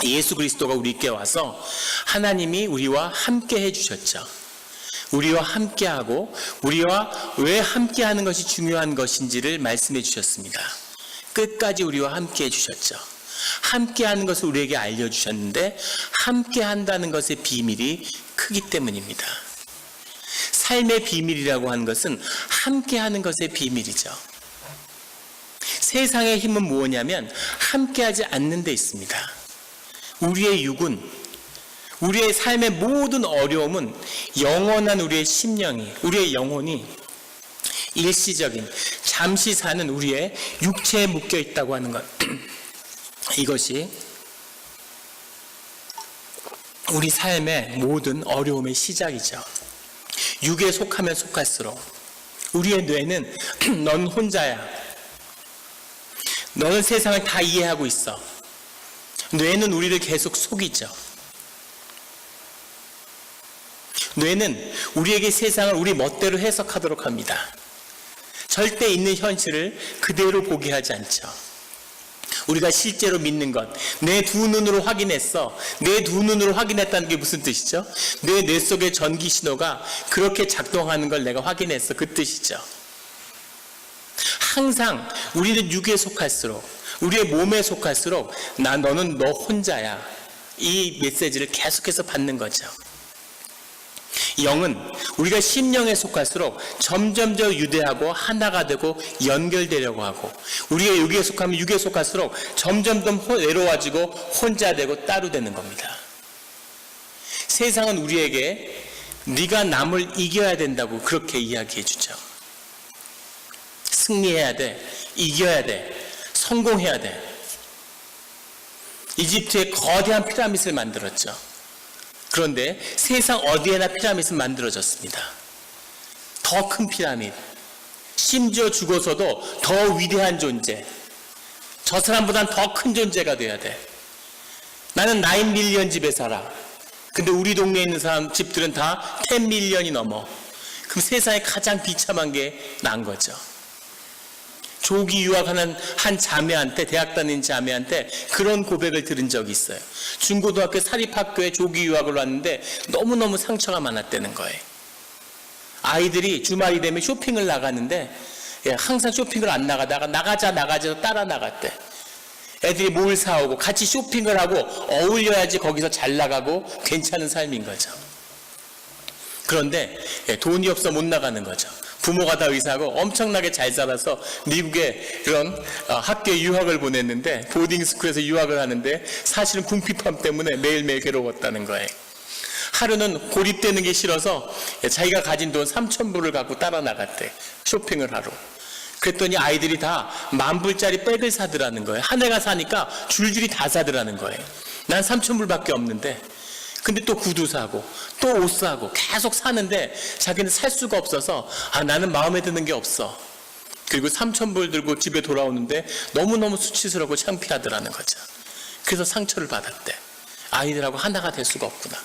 예수 그리스도가 우리께 와서 하나님이 우리와 함께 해주셨죠. 우리와 함께하고 우리와 왜 함께하는 것이 중요한 것인지를 말씀해 주셨습니다. 끝까지 우리와 함께 해주셨죠. 함께하는 것을 우리에게 알려주셨는데 함께한다는 것의 비밀이 크기 때문입니다. 삶의 비밀이라고 하는 것은 함께하는 것의 비밀이죠. 세상의 힘은 무엇이냐면 함께하지 않는 데 있습니다. 우리의 육은, 우리의 삶의 모든 어려움은 영원한 우리의 심령이, 우리의 영혼이 일시적인, 잠시 사는 우리의 육체에 묶여 있다고 하는 것. 이것이 우리 삶의 모든 어려움의 시작이죠. 육에 속하면 속할수록 우리의 뇌는 넌 혼자야. 너는 세상을 다 이해하고 있어. 뇌는 우리를 계속 속이죠. 뇌는 우리에게 세상을 우리 멋대로 해석하도록 합니다. 절대 있는 현실을 그대로 보게 하지 않죠. 우리가 실제로 믿는 것, 내 두 눈으로 확인했어. 내 두 눈으로 확인했다는 게 무슨 뜻이죠? 내 뇌 속의 전기 신호가 그렇게 작동하는 걸 내가 확인했어. 그 뜻이죠. 항상 우리는 육에 속할수록, 우리의 몸에 속할수록 너는 너 혼자야. 이 메시지를 계속해서 받는 거죠. 영은 우리가 심령에 속할수록 점점 더 유대하고 하나가 되고 연결되려고 하고, 우리가 육에 속하면 육에 속할수록 점점 더 외로워지고 혼자 되고 따로 되는 겁니다. 세상은 우리에게 네가 남을 이겨야 된다고 그렇게 이야기해 주죠. 승리해야 돼, 이겨야 돼, 성공해야 돼. 이집트에 거대한 피라밋을 만들었죠. 그런데 세상 어디에나 피라밋은 만들어졌습니다. 더 큰 피라밋, 심지어 죽어서도 더 위대한 존재, 저 사람보단 더 큰 존재가 돼야 돼. 나는 9밀리언 집에 살아. 근데 우리 동네에 있는 사람 집들은 다 10밀리언이 넘어. 그럼 세상에 가장 비참한 게 난 거죠. 조기 유학하는 한 자매한테, 대학 다니는 자매한테 그런 고백을 들은 적이 있어요. 중고등학교 사립학교에 조기 유학을 왔는데 너무너무 상처가 많았다는 거예요. 아이들이 주말이 되면 쇼핑을 나가는데 항상 쇼핑을 안 나가다가 나가자 따라 나갔대. 애들이 뭘 사오고 같이 쇼핑을 하고 어울려야지 거기서 잘 나가고 괜찮은 삶인 거죠. 그런데 돈이 없어 못 나가는 거죠. 부모가 다 의사하고 엄청나게 잘 살아서 미국에 그런 학교에 유학을 보냈는데, 보딩스쿨에서 유학을 하는데 사실은 궁핍함 때문에 매일매일 괴로웠다는 거예요. 하루는 고립되는 게 싫어서 자기가 가진 돈 3,000불을 갖고 따라 나갔대, 쇼핑을 하러. 그랬더니 아이들이 다 10,000불짜리 백을 사더라는 거예요. 한 해가 사니까 줄줄이 다 사더라는 거예요. 난 3,000불밖에 없는데. 근데 또 구두 사고 또 옷 사고 계속 사는데 자기는 살 수가 없어서 나는 마음에 드는 게 없어. 그리고 3,000불 들고 집에 돌아오는데 너무너무 수치스럽고 창피하더라는 거죠. 그래서 상처를 받았대. 아이들하고 하나가 될 수가 없구나.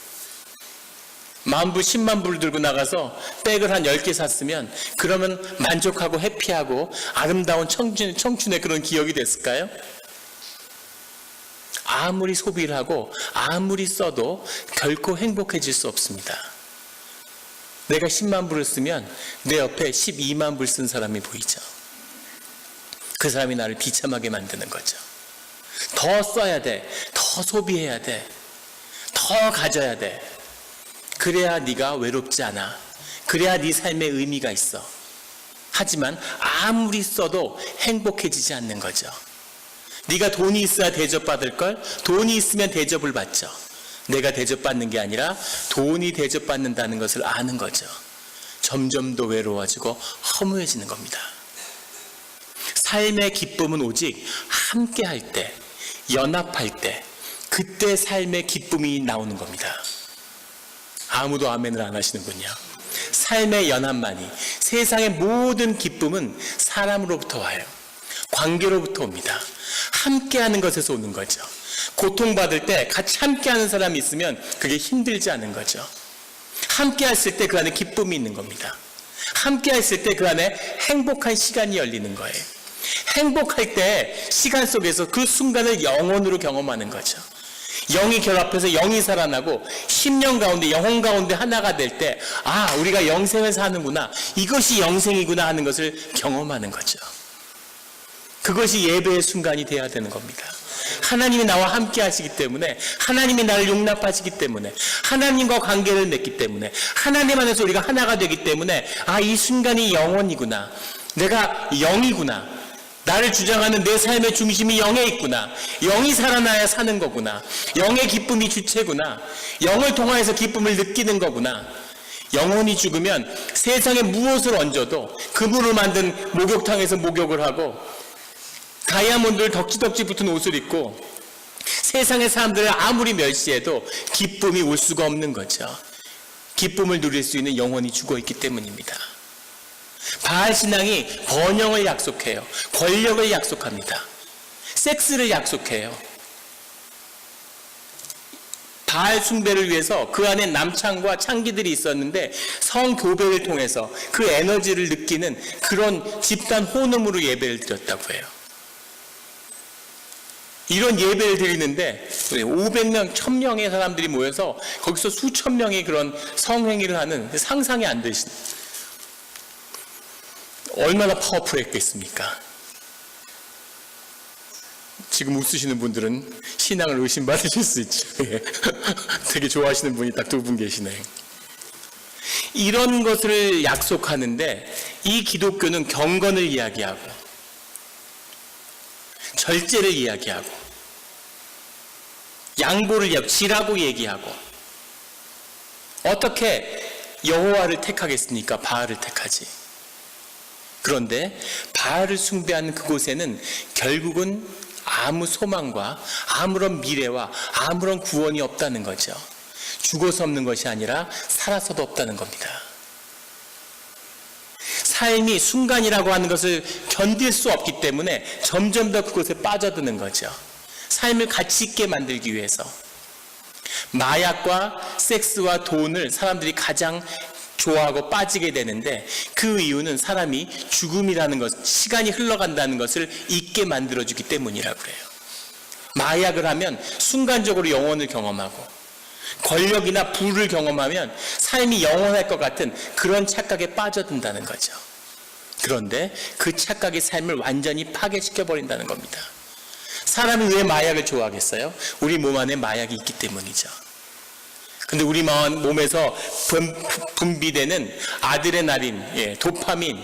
10,000불, 100,000불 들고 나가서 백을 한 10개 샀으면 그러면 만족하고 해피하고 아름다운 청춘의 그런 기억이 됐을까요? 아무리 소비를 하고 아무리 써도 결코 행복해질 수 없습니다. 내가 100,000불을 쓰면 내 옆에 120,000불 쓴 사람이 보이죠. 그 사람이 나를 비참하게 만드는 거죠. 더 써야 돼, 더 소비해야 돼, 더 가져야 돼. 그래야 네가 외롭지 않아. 그래야 네 삶에 의미가 있어. 하지만 아무리 써도 행복해지지 않는 거죠. 네가 돈이 있어야 대접받을 걸, 돈이 있으면 대접을 받죠. 내가 대접받는 게 아니라 돈이 대접받는다는 것을 아는 거죠. 점점 더 외로워지고 허무해지는 겁니다. 삶의 기쁨은 오직 함께 할 때, 연합할 때, 그때 삶의 기쁨이 나오는 겁니다. 아무도 아멘을 안 하시는군요. 삶의 연합만이, 세상의 모든 기쁨은 사람으로부터 와요. 관계로부터 옵니다. 함께하는 것에서 오는 거죠. 고통받을 때 같이 함께하는 사람이 있으면 그게 힘들지 않은 거죠. 함께했을 때 그 안에 기쁨이 있는 겁니다. 함께했을 때 그 안에 행복한 시간이 열리는 거예요. 행복할 때 시간 속에서 그 순간을 영혼으로 경험하는 거죠. 영이 결합해서 영이 살아나고 심령 가운데 영혼 가운데 하나가 될 때 우리가 영생을 사는구나, 이것이 영생이구나 하는 것을 경험하는 거죠. 그것이 예배의 순간이 돼야 되는 겁니다. 하나님이 나와 함께 하시기 때문에, 하나님이 나를 용납하시기 때문에, 하나님과 관계를 맺기 때문에, 하나님 안에서 우리가 하나가 되기 때문에 이 순간이 영혼이구나, 내가 영이구나, 나를 주장하는 내 삶의 중심이 영에 있구나, 영이 살아나야 사는 거구나, 영의 기쁨이 주체구나, 영을 통하여서 기쁨을 느끼는 거구나. 영혼이 죽으면 세상에 무엇을 얹어도 금으로 만든 목욕탕에서 목욕을 하고 다이아몬드를 덕지덕지 붙은 옷을 입고 세상의 사람들을 아무리 멸시해도 기쁨이 올 수가 없는 거죠. 기쁨을 누릴 수 있는 영혼이 죽어있기 때문입니다. 바알 신앙이 번영을 약속해요. 권력을 약속합니다. 섹스를 약속해요. 바알 숭배를 위해서 그 안에 남창과 창기들이 있었는데 성교배를 통해서 그 에너지를 느끼는 그런 집단 혼음으로 예배를 드렸다고 해요. 이런 예배를 드리는데 500명, 1000명의 사람들이 모여서 거기서 수천 명의 그런 성행위를 하는, 상상이 안 되신, 얼마나 파워풀했겠습니까? 지금 웃으시는 분들은 신앙을 의심받으실 수 있죠. 되게 좋아하시는 분이 딱 2분 계시네요. 이런 것을 약속하는데 이 기독교는 경건을 이야기하고 절제를 이야기하고 양보를 이야기하고 지라고 얘기하고, 어떻게 여호와를 택하겠습니까? 바알을 택하지. 그런데 바알을 숭배하는 그곳에는 결국은 아무 소망과 아무런 미래와 아무런 구원이 없다는 거죠. 죽어서 없는 것이 아니라 살아서도 없다는 겁니다. 삶이 순간이라고 하는 것을 견딜 수 없기 때문에 점점 더 그곳에 빠져드는 거죠. 삶을 가치 있게 만들기 위해서. 마약과 섹스와 돈을 사람들이 가장 좋아하고 빠지게 되는데, 그 이유는 사람이 죽음이라는 것, 시간이 흘러간다는 것을 잊게 만들어주기 때문이라고 그래요. 마약을 하면 순간적으로 영혼을 경험하고, 권력이나 부를 경험하면 삶이 영원할 것 같은 그런 착각에 빠져든다는 거죠. 그런데 그 착각이 삶을 완전히 파괴시켜버린다는 겁니다. 사람이 왜 마약을 좋아하겠어요? 우리 몸 안에 마약이 있기 때문이죠. 근데 우리 몸에서 분비되는 아드레날린, 도파민,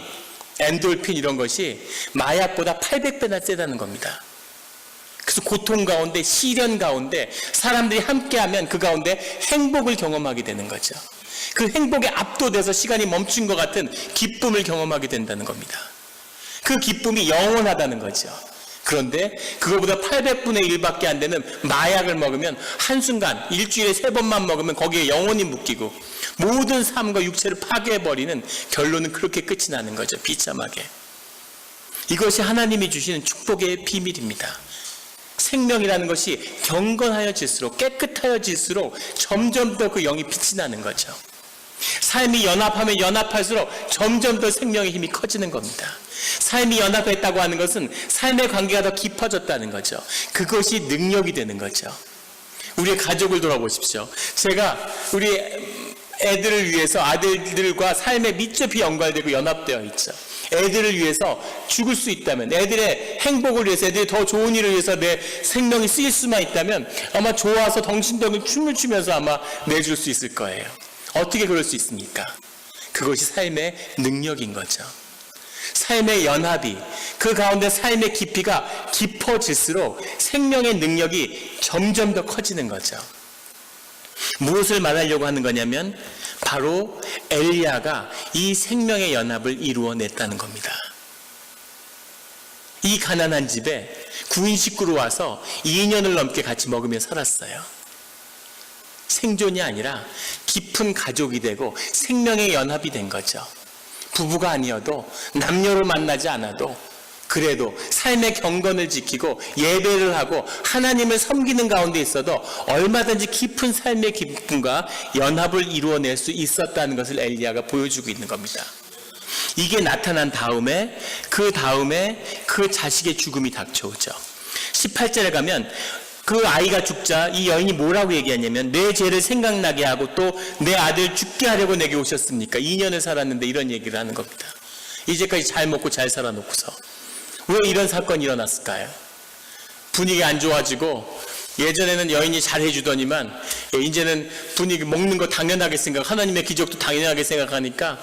엔돌핀 이런 것이 마약보다 800배나 세다는 겁니다. 그래서 고통 가운데, 시련 가운데 사람들이 함께하면 그 가운데 행복을 경험하게 되는 거죠. 그 행복에 압도돼서 시간이 멈춘 것 같은 기쁨을 경험하게 된다는 겁니다. 그 기쁨이 영원하다는 거죠. 그런데 그거보다 800분의 1밖에 안 되는 마약을 먹으면 한순간, 일주일에 3번만 먹으면 거기에 영혼이 묶이고 모든 삶과 육체를 파괴해버리는, 결론은 그렇게 끝이 나는 거죠. 비참하게. 이것이 하나님이 주시는 축복의 비밀입니다. 생명이라는 것이 경건하여질수록, 깨끗하여질수록 점점 더 그 영이 빛이 나는 거죠. 삶이 연합하면 연합할수록 점점 더 생명의 힘이 커지는 겁니다. 삶이 연합했다고 하는 것은 삶의 관계가 더 깊어졌다는 거죠. 그것이 능력이 되는 거죠. 우리의 가족을 돌아보십시오. 제가 우리 애들을 위해서, 아들들과 삶에密접이 연관되고 연합되어 있죠. 애들을 위해서 죽을 수 있다면, 애들의 행복을 위해서, 애들이 더 좋은 일을 위해서 내 생명이 쓰일 수만 있다면 아마 좋아서 덩신덩신 춤을 추면서 아마 내줄 수 있을 거예요. 어떻게 그럴 수 있습니까? 그것이 삶의 능력인 거죠. 삶의 연합이, 그 가운데 삶의 깊이가 깊어질수록 생명의 능력이 점점 더 커지는 거죠. 무엇을 말하려고 하는 거냐면 바로 엘리야가 이 생명의 연합을 이루어냈다는 겁니다. 이 가난한 집에 구인 식구로 와서 2년을 넘게 같이 먹으며 살았어요. 생존이 아니라 깊은 가족이 되고 생명의 연합이 된 거죠. 부부가 아니어도 남녀로 만나지 않아도 그래도 삶의 경건을 지키고 예배를 하고 하나님을 섬기는 가운데 있어도 얼마든지 깊은 삶의 기쁨과 연합을 이루어낼 수 있었다는 것을 엘리야가 보여주고 있는 겁니다. 이게 나타난 다음에 그 자식의 죽음이 닥쳐오죠. 18절에 가면 그 아이가 죽자 이 여인이 뭐라고 얘기하냐면 내 죄를 생각나게 하고 또 내 아들 죽게 하려고 내게 오셨습니까? 2년을 살았는데 이런 얘기를 하는 겁니다. 이제까지 잘 먹고 잘 살아놓고서 왜 이런 사건이 일어났을까요? 분위기 안 좋아지고 예전에는 여인이 잘해주더니만 이제는 분위기 먹는 거 당연하게 하나님의 기적도 당연하게 생각하니까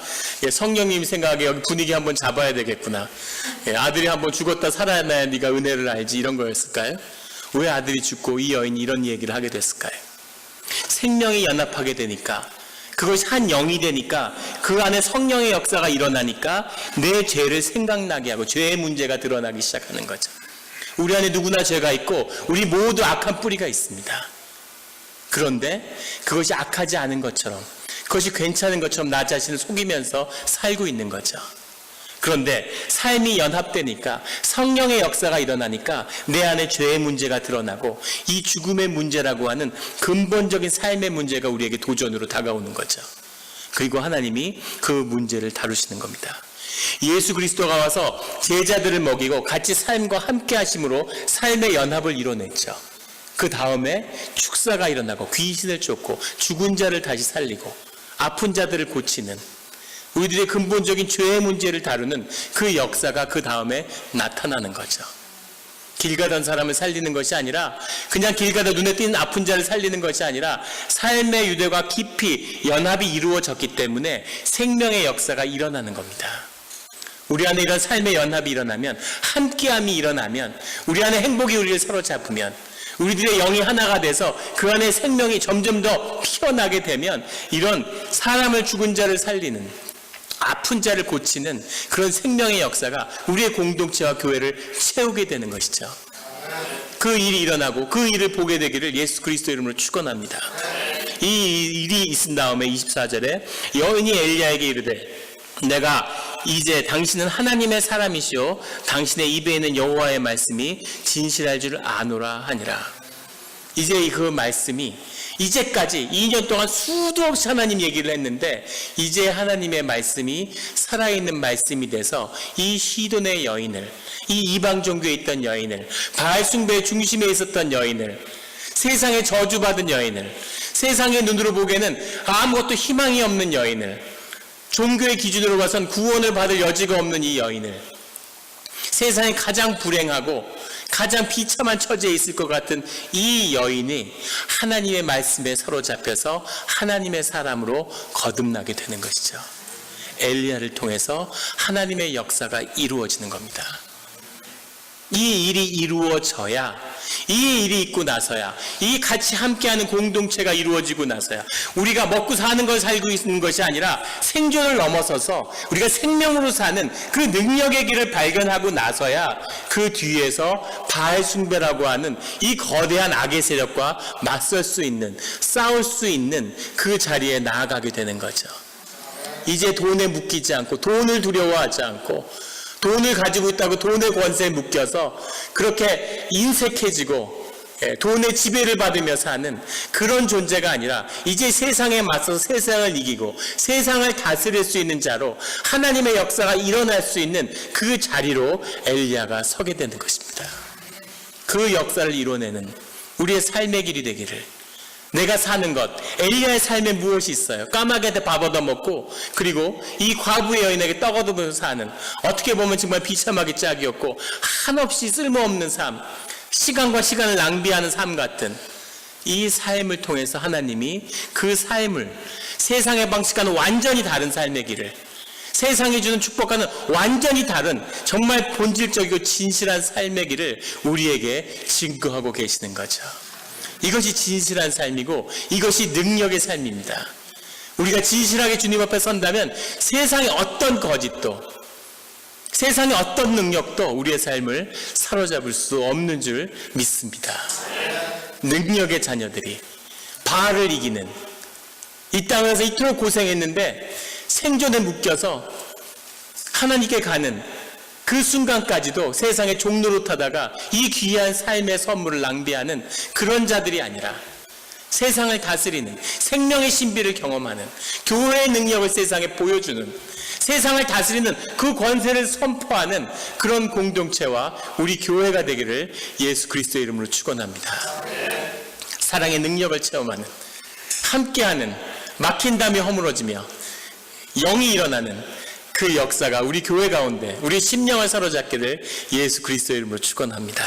성령님 생각에 여기 분위기 한번 잡아야 되겠구나. 아들이 한번 죽었다 살아나야 네가 은혜를 알지, 이런 거였을까요? 왜 아들이 죽고 이 여인이 이런 얘기를 하게 됐을까요? 생명이 연합하게 되니까, 그것이 한 영이 되니까, 그 안에 성령의 역사가 일어나니까 내 죄를 생각나게 하고 죄의 문제가 드러나기 시작하는 거죠. 우리 안에 누구나 죄가 있고 우리 모두 악한 뿌리가 있습니다. 그런데 그것이 악하지 않은 것처럼, 그것이 괜찮은 것처럼 나 자신을 속이면서 살고 있는 거죠. 그런데 삶이 연합되니까, 성령의 역사가 일어나니까 내 안에 죄의 문제가 드러나고 이 죽음의 문제라고 하는 근본적인 삶의 문제가 우리에게 도전으로 다가오는 거죠. 그리고 하나님이 그 문제를 다루시는 겁니다. 예수 그리스도가 와서 제자들을 먹이고 같이 삶과 함께 하심으로 삶의 연합을 이뤄냈죠. 그 다음에 축사가 일어나고 귀신을 쫓고 죽은 자를 다시 살리고 아픈 자들을 고치는, 우리들의 근본적인 죄의 문제를 다루는 그 역사가 그 다음에 나타나는 거죠. 길 가던 사람을 살리는 것이 아니라, 그냥 길 가다 눈에 띄는 아픈 자를 살리는 것이 아니라 삶의 유대와 깊이 연합이 이루어졌기 때문에 생명의 역사가 일어나는 겁니다. 우리 안에 이런 삶의 연합이 일어나면, 함께함이 일어나면, 우리 안에 행복이 우리를 사로잡으면, 우리들의 영이 하나가 돼서 그 안에 생명이 점점 더 피어나게 되면 이런 사람을, 죽은 자를 살리는, 아픈 자를 고치는 그런 생명의 역사가 우리의 공동체와 교회를 채우게 되는 것이죠. 그 일이 일어나고 그 일을 보게 되기를 예수 그리스도 이름으로 축원합니다. 이 일이 있은 다음에 24절에 여인이 엘리야에게 이르되 내가 이제 당신은 하나님의 사람이시오 당신의 입에 있는 여호와의 말씀이 진실할 줄 아노라 하니라. 이제 그 말씀이, 이제까지 2년 동안 수도 없이 하나님 얘기를 했는데 이제 하나님의 말씀이 살아있는 말씀이 돼서 이 시돈의 여인을, 이 이방 종교에 있던 여인을, 바알 숭배의 중심에 있었던 여인을, 세상에 저주받은 여인을, 세상의 눈으로 보기에는 아무것도 희망이 없는 여인을, 종교의 기준으로 봐선 구원을 받을 여지가 없는 이 여인을, 세상에 가장 불행하고 가장 비참한 처지에 있을 것 같은 이 여인이 하나님의 말씀에 사로잡혀서 하나님의 사람으로 거듭나게 되는 것이죠. 엘리야를 통해서 하나님의 역사가 이루어지는 겁니다. 이 일이 이루어져야, 이 일이 있고 나서야, 이 같이 함께하는 공동체가 이루어지고 나서야, 우리가 먹고 사는 걸 살고 있는 것이 아니라 생존을 넘어서서 우리가 생명으로 사는 그 능력의 길을 발견하고 나서야 그 뒤에서 바알 숭배라고 하는 이 거대한 악의 세력과 맞설 수 있는, 싸울 수 있는 그 자리에 나아가게 되는 거죠. 이제 돈에 묶이지 않고, 돈을 두려워하지 않고, 돈을 가지고 있다고 돈의 권세에 묶여서 그렇게 인색해지고 돈의 지배를 받으며 사는 그런 존재가 아니라 이제 세상에 맞서서 세상을 이기고 세상을 다스릴 수 있는 자로 하나님의 역사가 일어날 수 있는 그 자리로 엘리야가 서게 되는 것입니다. 그 역사를 이뤄내는 우리의 삶의 길이 되기를. 내가 사는 것, 엘리야의 삶에 무엇이 있어요? 까마귀한테 밥 얻어먹고, 그리고 이 과부의 여인에게 떡 얻어먹으면서 사는, 어떻게 보면 정말 비참하게 짝이었고 한없이 쓸모없는 삶, 시간과 시간을 낭비하는 삶 같은 이 삶을 통해서 하나님이 그 삶을, 세상의 방식과는 완전히 다른 삶의 길을, 세상이 주는 축복과는 완전히 다른 정말 본질적이고 진실한 삶의 길을 우리에게 증거하고 계시는 거죠. 이것이 진실한 삶이고 이것이 능력의 삶입니다. 우리가 진실하게 주님 앞에 선다면 세상의 어떤 거짓도, 세상의 어떤 능력도 우리의 삶을 사로잡을 수 없는 줄 믿습니다. 능력의 자녀들이, 바알을 이기는, 이 땅에서 이토록 고생했는데 생존에 묶여서 하나님께 가는 그 순간까지도 세상의 종로로 타다가 이 귀한 삶의 선물을 낭비하는 그런 자들이 아니라 세상을 다스리는, 생명의 신비를 경험하는, 교회의 능력을 세상에 보여주는, 세상을 다스리는 그 권세를 선포하는 그런 공동체와 우리 교회가 되기를 예수 그리스도의 이름으로 축원합니다. 사랑의 능력을 체험하는, 함께하는, 막힌 담이 허물어지며 영이 일어나는 그 역사가 우리 교회 가운데 우리 심령을 사로잡게 될 예수 그리스도의 이름으로 축원합니다.